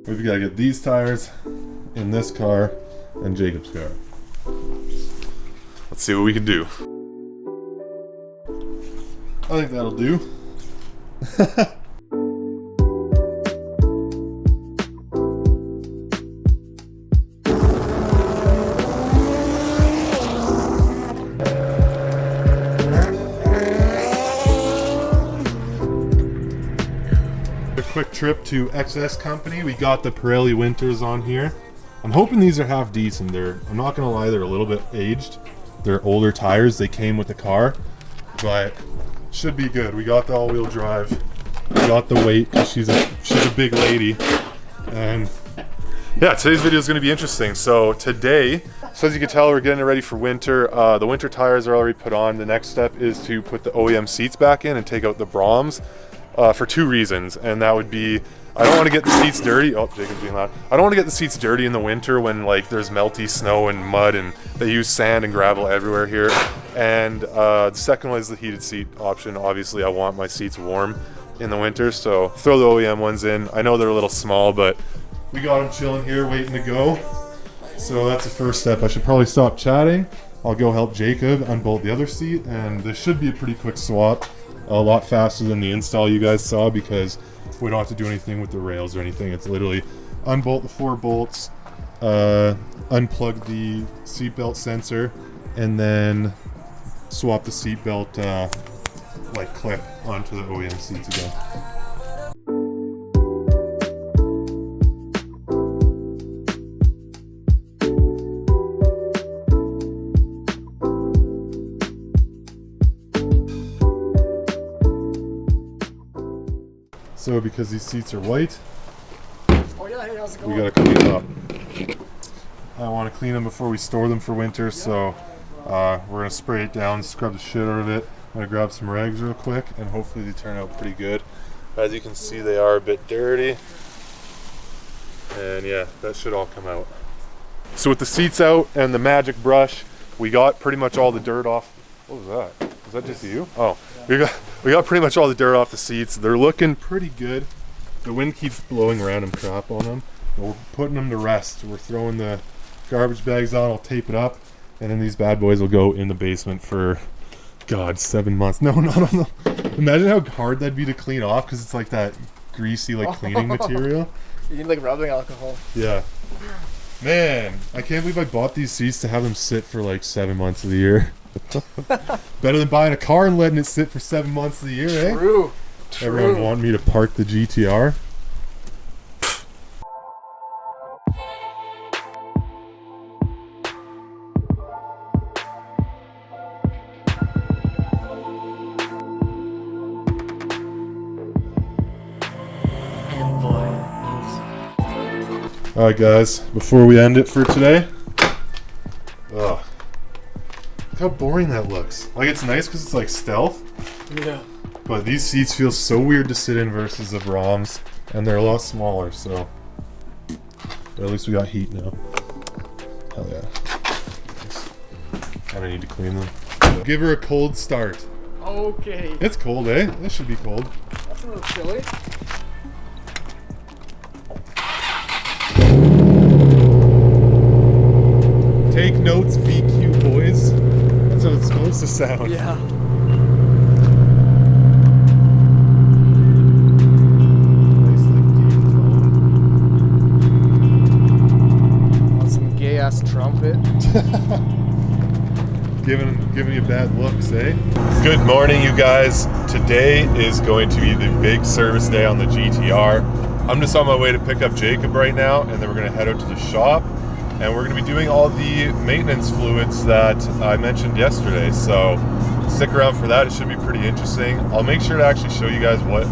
We've got to get these tires in this car and Jacob's car. Let's see what we can do. I think that'll do. A quick trip to XS Company. We got the Pirelli Winters on here. I'm hoping these are half decent. I'm not gonna lie, they're a little bit aged. They're older tires. They came with the car, but should be good. We got the all-wheel drive. We got the weight because she's a big lady. And yeah, today's video is going to be interesting. So today, so as you can tell, we're getting ready for winter. The winter tires are already put on. The next step is to put the OEM seats back in and take out the Broms for two reasons. And that would be, I don't want to get the seats dirty. Oh, Jacob's being loud. I don't want to get the seats dirty in the winter when like there's melty snow and mud and they use sand and gravel everywhere here. And the second one is the heated seat option. Obviously, I want my seats warm in the winter, so throw the OEM ones in. I know they're a little small, but we got them chilling here, waiting to go. So that's the first step. I should probably stop chatting. I'll go help Jacob unbolt the other seat, and this should be a pretty quick swap. A lot faster than the install you guys saw because we don't have to do anything with the rails or anything. It's literally unbolt the 4 bolts, unplug the seatbelt sensor, and then swap the seatbelt like clip onto the OEM seats again. So because these seats are white, oh yeah, hey, how's it going? we gotta clean them up. I want to clean them before we store them for winter, so we're gonna spray it down, scrub the shit out of it. I'm gonna grab some rags real quick, and hopefully they turn out pretty good. As you can see, they are a bit dirty, and yeah, that should all come out. So with the seats out and the magic brush, we got pretty much all the dirt off. What was that? Was that just you? Oh, we got pretty much all the dirt off the seats. They're looking pretty good. The wind keeps blowing random crap on them. But we're putting them to rest. We're throwing the garbage bags on. I'll tape it up, and then these bad boys will go in the basement for, God, 7 months. No. Imagine how hard that'd be to clean off because it's like that greasy, like cleaning material. You need like rubbing alcohol. Yeah. Man, I can't believe I bought these seats to have them sit for like 7 months of the year. Better than buying a car and letting it sit for 7 months of the year, eh? True. Everyone want me to park the GTR. Alright guys, before we end it for today, look how boring that looks. Like, it's nice because it's like stealth. Yeah. But these seats feel so weird to sit in versus the Broms, and they're a lot smaller, so. But at least we got heat now. Hell yeah. Kinda need to clean them. Give her a cold start. Okay. It's cold, eh? This should be cold. That's a little chilly. Take notes, VQ boys. That's how it's supposed to sound. Yeah. Nice, like, deep tone. On some gay ass trumpet. Giving you bad looks, eh? Good morning, you guys. Today is going to be the big service day on the GTR. I'm just on my way to pick up Jacob right now, and then we're gonna head out to the shop. And we're going to be doing all the maintenance fluids that I mentioned yesterday. So stick around for that. It should be pretty interesting. I'll make sure to actually show you guys what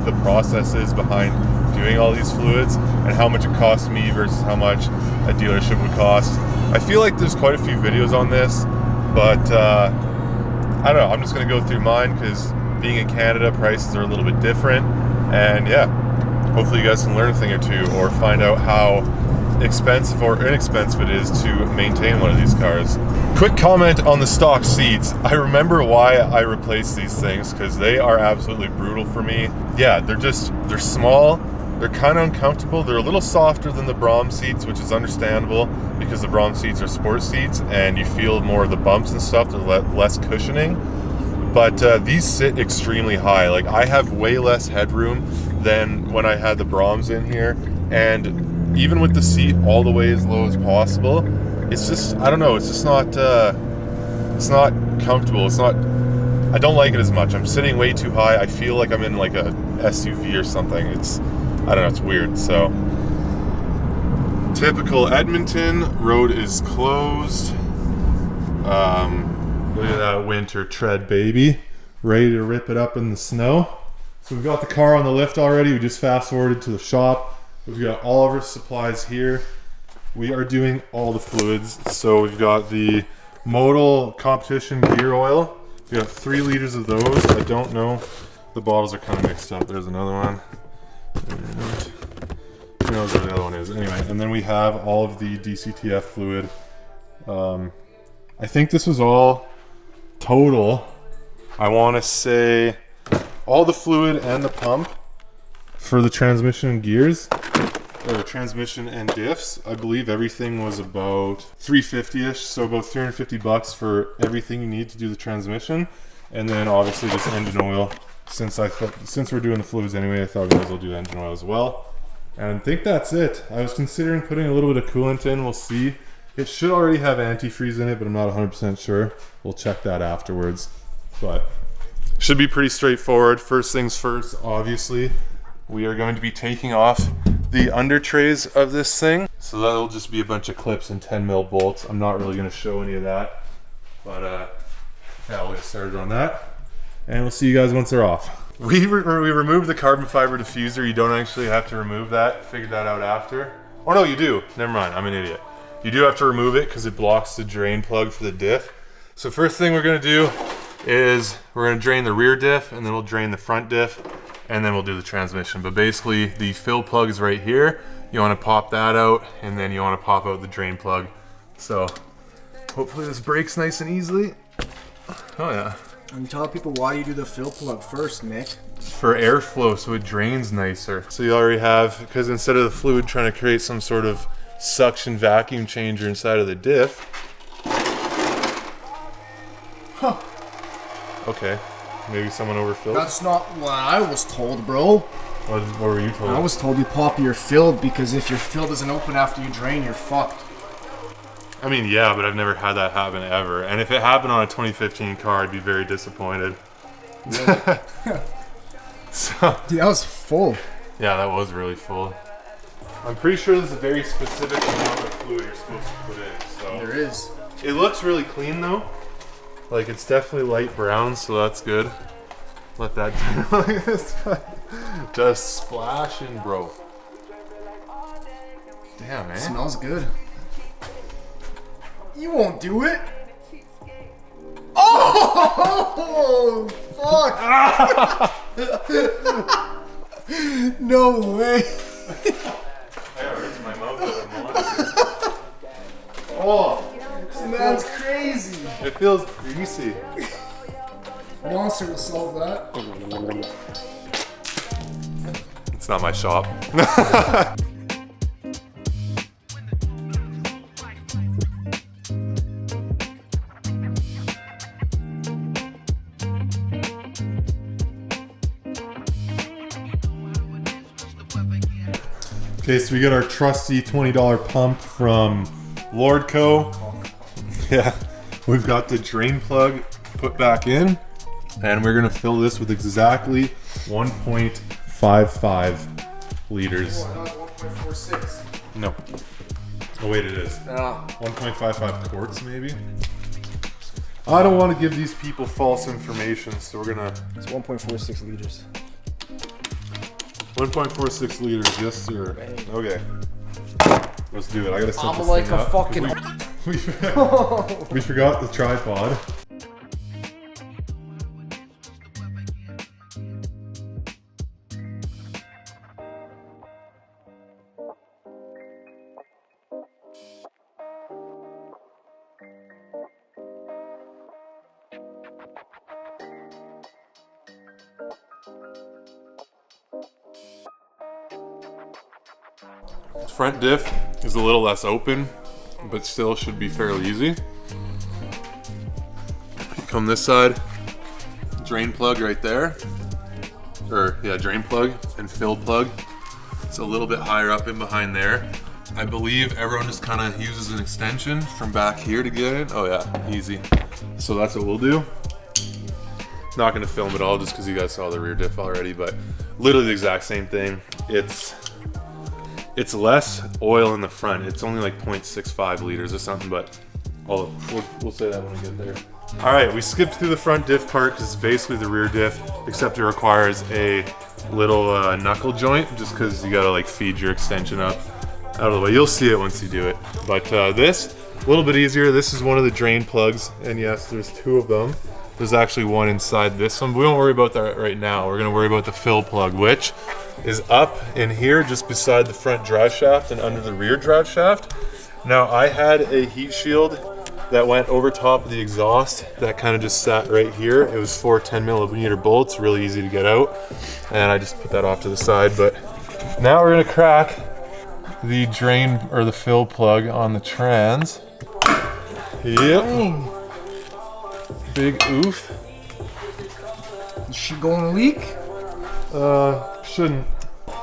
the process is behind doing all these fluids and how much it costs me versus how much a dealership would cost. I feel like there's quite a few videos on this, but I don't know. I'm just going to go through mine because being in Canada, prices are a little bit different. And yeah, hopefully you guys can learn a thing or two or find out how expensive or inexpensive it is to maintain one of these cars. Quick comment on the stock seats. I remember why I replaced these things because they are absolutely brutal for me. Yeah, they're small They're kind of uncomfortable. They're a little softer than the Brom seats, which is understandable because the Brom seats are sport seats and you feel more of the bumps and stuff. They're less cushioning. But these sit extremely high. Like, I have way less headroom than when I had the Broms in here. And even with the seat all the way as low as possible, it's just, I don't know, it's just not, it's not comfortable. It's not, I don't like it as much. I'm sitting way too high. I feel like I'm in like a SUV or something. It's, I don't know, it's weird. So, typical Edmonton, road is closed. Look at that winter tread, baby. Ready to rip it up in the snow. So we've got the car on the lift already. We just fast forwarded to the shop. We've got all of our supplies here. We are doing all the fluids. So we've got the Motul competition gear oil. We got 3 liters of those. I don't know. The bottles are kind of mixed up. There's another one. Who knows where the other one is? Anyway, and then we have all of the DCTF fluid. I think this was all total. I want to say all the fluid and the pump for the transmission and gears, or the transmission and diffs. I believe everything was about $350-ish, so about $350 for everything you need to do the transmission, and then obviously just engine oil. Since we're doing the fluids anyway, I thought we might as well do engine oil as well. And I think that's it. I was considering putting a little bit of coolant in. We'll see. It should already have antifreeze in it, but I'm not 100% sure. We'll check that afterwards. But should be pretty straightforward. First things first, obviously, we are going to be taking off the under trays of this thing. So that'll just be a bunch of clips and 10mm bolts. I'm not really going to show any of that. But yeah, we'll get started on that. And we'll see you guys once they're off. We removed the carbon fiber diffuser. You don't actually have to remove that. Figured that out after. Oh no, you do. Never mind, I'm an idiot. You do have to remove it because it blocks the drain plug for the diff. So first thing we're gonna do is we're gonna drain the rear diff, and then we'll drain the front diff, and then we'll do the transmission. But basically the fill plug is right here. You wanna pop that out, and then you wanna pop out the drain plug. So hopefully this breaks nice and easily. Oh yeah. And tell people why you do the fill plug first, Nick. For airflow, so it drains nicer. So you already have, because instead of the fluid trying to create some sort of suction vacuum changer inside of the diff. Huh. Okay, maybe someone overfilled. That's not what I was told, bro. What were you told? I was told you pop your filled because if your fill doesn't open after you drain, you're fucked. I mean, yeah, but I've never had that happen ever. And if it happened on a 2015 car, I'd be very disappointed. Really? So, Dude, that was full. yeah, that was really full. I'm pretty sure there's a very specific amount of fluid you're supposed to put in. So There is. it looks really clean though. Like, it's definitely light brown, so that's good. Let that like this guy just splash in, bro. Damn, man. Smells good. You won't do it. Oh, fuck. No way. My mouth out of monster. Oh, This man's crazy. it feels greasy. Monster will solve that. It's not my shop. Okay, so we got our trusty $20 pump from Lordco. Yeah, we've got the drain plug put back in, and we're gonna fill this with exactly 1.55 liters. Oh, that was 1.46. No. Oh wait, it is. Ah. 1.55 quarts maybe? I don't want to give these people false information, so we're gonna... It's 1.46 liters. 1.46 liters, yes sir. Okay. Let's do it. I gotta set I'm this like thing a up, fucking... we forgot the tripod. Front diff is a little less open, but still should be fairly easy. You come this side, drain plug right there. Or yeah, drain plug and fill plug. It's a little bit higher up in behind there. I believe everyone just kind of uses an extension from back here to get in. Oh yeah, easy. So that's what we'll do. Not gonna film it all just because you guys saw the rear diff already, but literally the exact same thing. It's less oil in the front. It's only like 0.65 liters or something, but we'll say that when we get there. All right, we skipped through the front diff part because it's basically the rear diff, except it requires a little knuckle joint just because you gotta like feed your extension up out of the way. You'll see it once you do it. But this, a little bit easier. This is one of the drain plugs, and yes, there's two of them. There's actually one inside this one, but we won't worry about that right now. We're gonna worry about the fill plug, which is up in here just beside the front drive shaft and under the rear drive shaft. Now I had a heat shield that went over top of the exhaust that kind of just sat right here. It was 4 10mm bolts, really easy to get out. And I just put that off to the side, but now we're gonna crack the drain or the fill plug on the trans. Yep. Dang. Big oof. Is she going to leak? Shouldn't.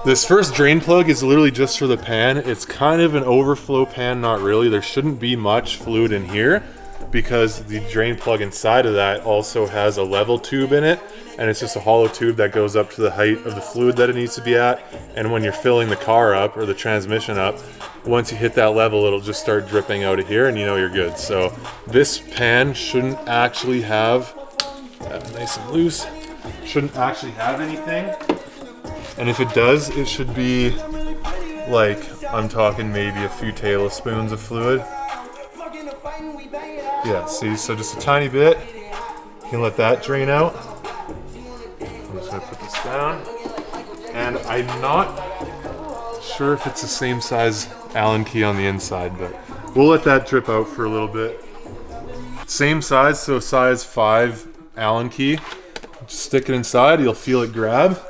This first drain plug is literally just for the pan. It's kind of an overflow pan, not really. There shouldn't be much fluid in here because the drain plug inside of that also has a level tube in it, and it's just a hollow tube that goes up to the height of the fluid that it needs to be at. And when you're filling the car up or the transmission up, once you hit that level, it'll just start dripping out of here and you know you're good. So this pan shouldn't actually have, nice and loose, shouldn't actually have anything. And if it does, it should be like, I'm talking maybe a few tablespoons of fluid. Yeah, see, so just a tiny bit. You can let that drain out. I'm just gonna put this down. And I'm not sure if it's the same size Allen key on the inside, but we'll let that drip out for a little bit. Same size, so size 5 Allen key. Just stick it inside, you'll feel it grab.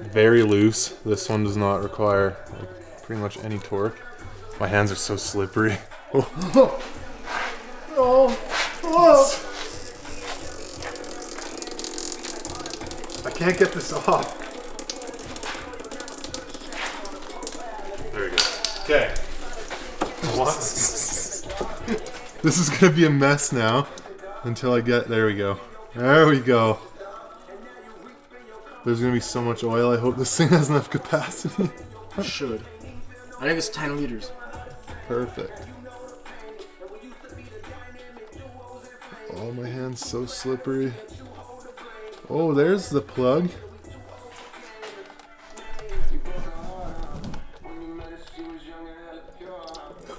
Very loose. This one does not require like, pretty much any torque. My hands are so slippery. Oh. I can't get this off. There we go. Okay. This is gonna be a mess now until I get, there we go. There we go. There's gonna be so much oil. I hope this thing has enough capacity. Should. I think it's 10 liters. Perfect. Oh, my hand's so slippery. Oh, there's the plug.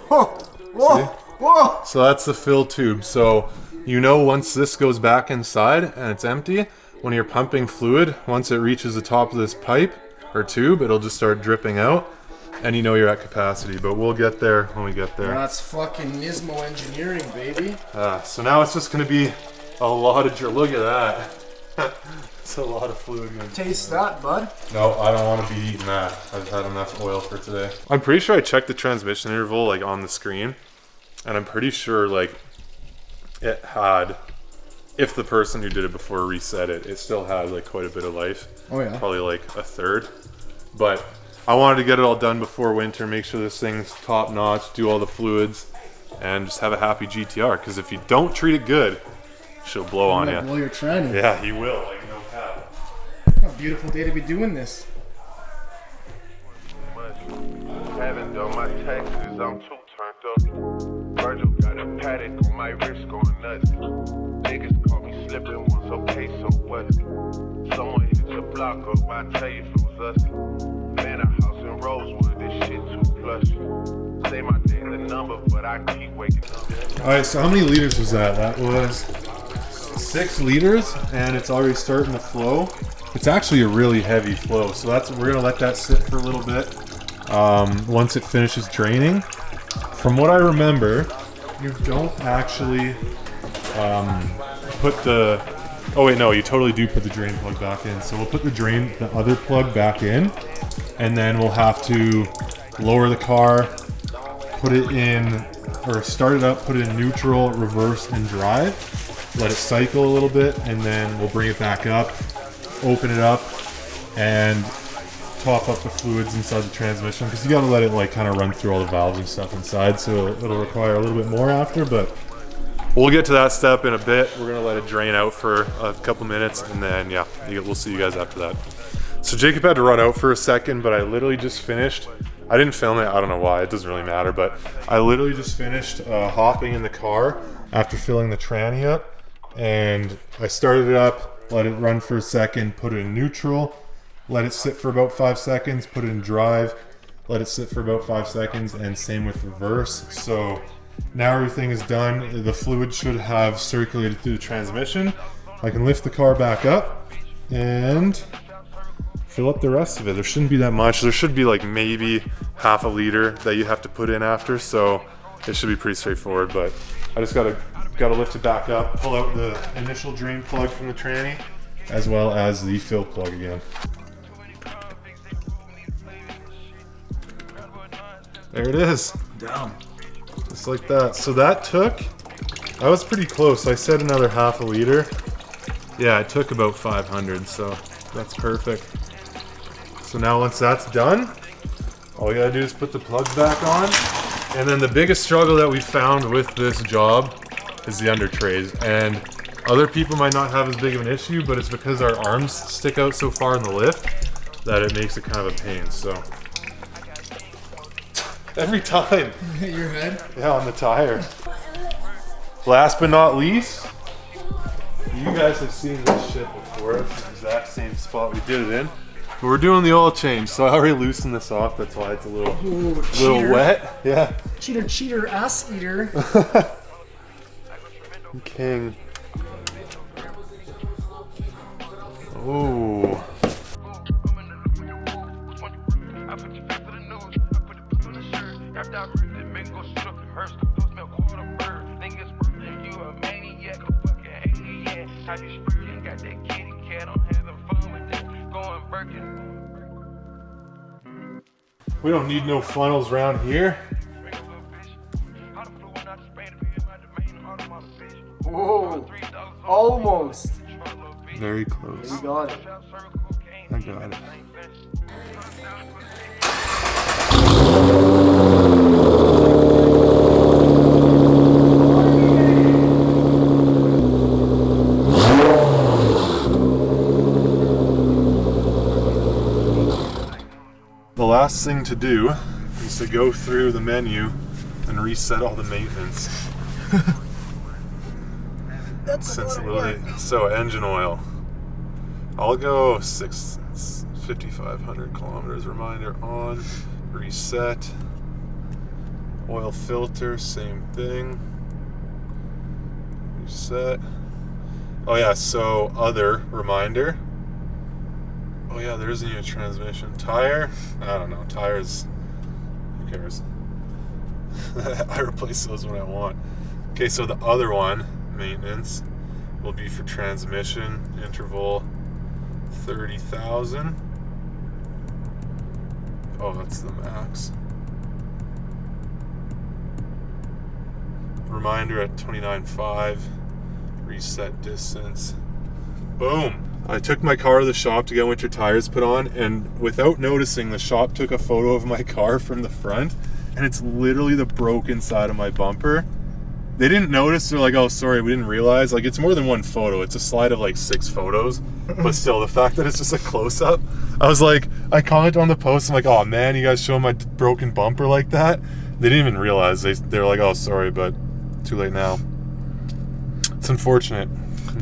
Whoa! Whoa! Whoa! So that's the fill tube. So you know once this goes back inside and it's empty, when you're pumping fluid, once it reaches the top of this pipe or tube, it'll just start dripping out, and you know you're at capacity. But we'll get there when we get there. That's fucking Nismo engineering, baby. So now it's just gonna be a lot of look at that. It's a lot of fluid. Taste that, bud. No, I don't want to be eating that. I've had enough oil for today. I'm pretty sure I checked the transmission interval like on the screen, and I'm pretty sure like it had, if the person who did it before reset it, it still had like quite a bit of life. Oh yeah. Probably like a third. But I wanted to get it all done before winter, make sure this thing's top notch, do all the fluids, and just have a happy GTR. Because if you don't treat it good, she'll blow on you. Blow your tranny. Yeah, he will. Like no cap. What a beautiful day to be doing this. Haven't done my taxes, I'm too turned up. Virgil got a paddock on my wrist going nuts. Niggas call me slipping once, okay, so what? Someone hit the block up, I tell you if it was us. Man, a house in Rosewood, this shit too plush. Say my day's a number, but I keep waking up. Alright, so how many liters was that? That was 6 liters, and it's already starting to flow. It's actually a really heavy flow, so we're gonna let that sit for a little bit. Once it finishes draining, from what I remember, you don't actually put the, oh wait, no, you totally do put the drain plug back in. So we'll put the other plug back in, and then we'll have to lower the car, put it in, or start it up, put it in neutral, reverse, and drive. Let it cycle a little bit, and then we'll bring it back up, open it up, and top up the fluids inside the transmission, because you got to let it like kind of run through all the valves and stuff inside, so it'll require a little bit more after, but we'll get to that step in a bit. We're gonna let it drain out for a couple minutes, and then yeah, we'll see you guys after that. So Jacob had to run out for a second, but I literally just finished. I didn't film it, I don't know why, it doesn't really matter, but I literally just finished hopping in the car after filling the tranny up, and I started it up, let it run for a second, put it in neutral, let it sit for about 5 seconds, put it in drive, let it sit for about 5 seconds, and same with reverse. So now everything is done. The fluid should have circulated through the transmission. I can lift the car back up and fill up the rest of it. There shouldn't be that much. There should be like maybe half a liter that you have to put in after, so it should be pretty straightforward, but I just gotta lift it back up, pull out the initial drain plug from the tranny, as well as the fill plug again. There it is. Down. Just like that. So that was pretty close. I said another half a liter. Yeah, it took about 500, so that's perfect. So now once that's done, all you gotta do is put the plugs back on. And then the biggest struggle that we found with this job is the under trays. And other people might not have as big of an issue, but it's because our arms stick out so far in the lift that it makes it kind of a pain, so. Every time. Hit your head? Yeah, on the tire. Last but not least, you guys have seen this shit before. It's the exact same spot we did it in. But we're doing the oil change, so I already loosened this off. That's why it's a little wet. Yeah. Cheater, ass eater. King. Oh. We don't need no funnels around here. Whoa, almost. Very close. You got it. I got it. The last thing to do is to go through the menu and reset all the maintenance. That's a lot of work. So engine oil. I'll go 5,500 kilometers. Reminder on. Reset. Oil filter, same thing. Reset. Oh yeah, so other reminder. Oh yeah, there isn't even a transmission. Tire? I don't know. Tires, who cares? I replace those when I want. Okay, so the other one, maintenance, will be for transmission, interval 30,000. Oh, that's the max. Reminder at 29.5. Reset distance. Boom. I took my car to the shop to get winter tires put on, and without noticing, the shop took a photo of my car from the front, and it's literally the broken side of my bumper. They didn't notice. They're like, oh, sorry, we didn't realize. Like, it's more than one photo. It's a slide of like 6 photos, but still, the fact that it's just a close-up, I was like, I commented on the post, I'm like, oh man, you guys showing my broken bumper like that? They didn't even realize. They were like, oh, sorry, but too late now. It's unfortunate.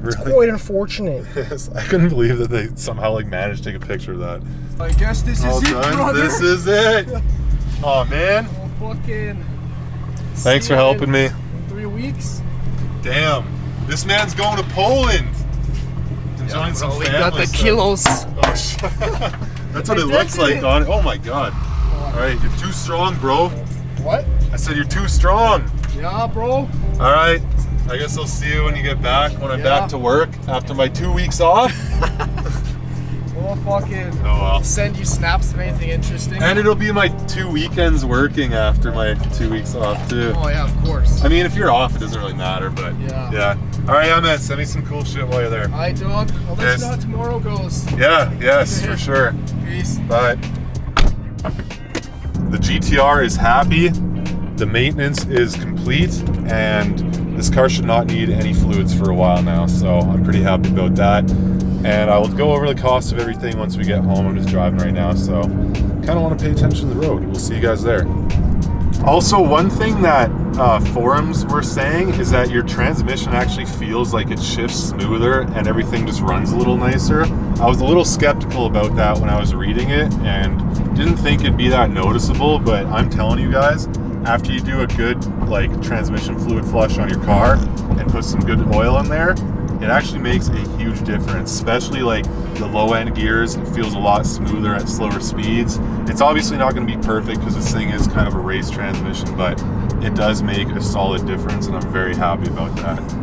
It's quite unfortunate. Yes, I couldn't believe that they somehow like managed to take a picture of that. I guess this is it, brother. This is it. Oh man. Oh, fucking. Thanks for helping me. 3 weeks. Damn. This man's going to Poland. Enjoying some family got the stuff. kilos. Oh shit. That's what it looks like on it. Oh my god. Alright, you're too strong, bro. What? I said you're too strong. Yeah, bro. Alright. I guess I'll see you when you get back, when I'm back to work after my 2 weeks off. Well, I'll fucking well. send you snaps of anything interesting. And it'll be my 2 weekends working after my 2 weeks off too. Oh yeah, of course. I mean, if you're off, it doesn't really matter, but Yeah. All right, man, send me some cool shit while you're there. Alright, dog. I'll let you know how tomorrow goes. Yeah, yes, for sure. Peace. Bye. The GTR is happy, the maintenance is complete, and this car should not need any fluids for a while now, so I'm pretty happy about that. And I will go over the cost of everything once we get home. I'm just driving right now, so kind of want to pay attention to the road. We'll see you guys there. Also, one thing that forums were saying is that your transmission actually feels like it shifts smoother and everything just runs a little nicer. I was a little skeptical about that when I was reading it and didn't think it'd be that noticeable, but I'm telling you guys, after you do a good like transmission fluid flush on your car and put some good oil in there, it actually makes a huge difference, especially like the low end gears. It feels a lot smoother at slower speeds. It's obviously not going to be perfect because this thing is kind of a race transmission, but it does make a solid difference and I'm very happy about that.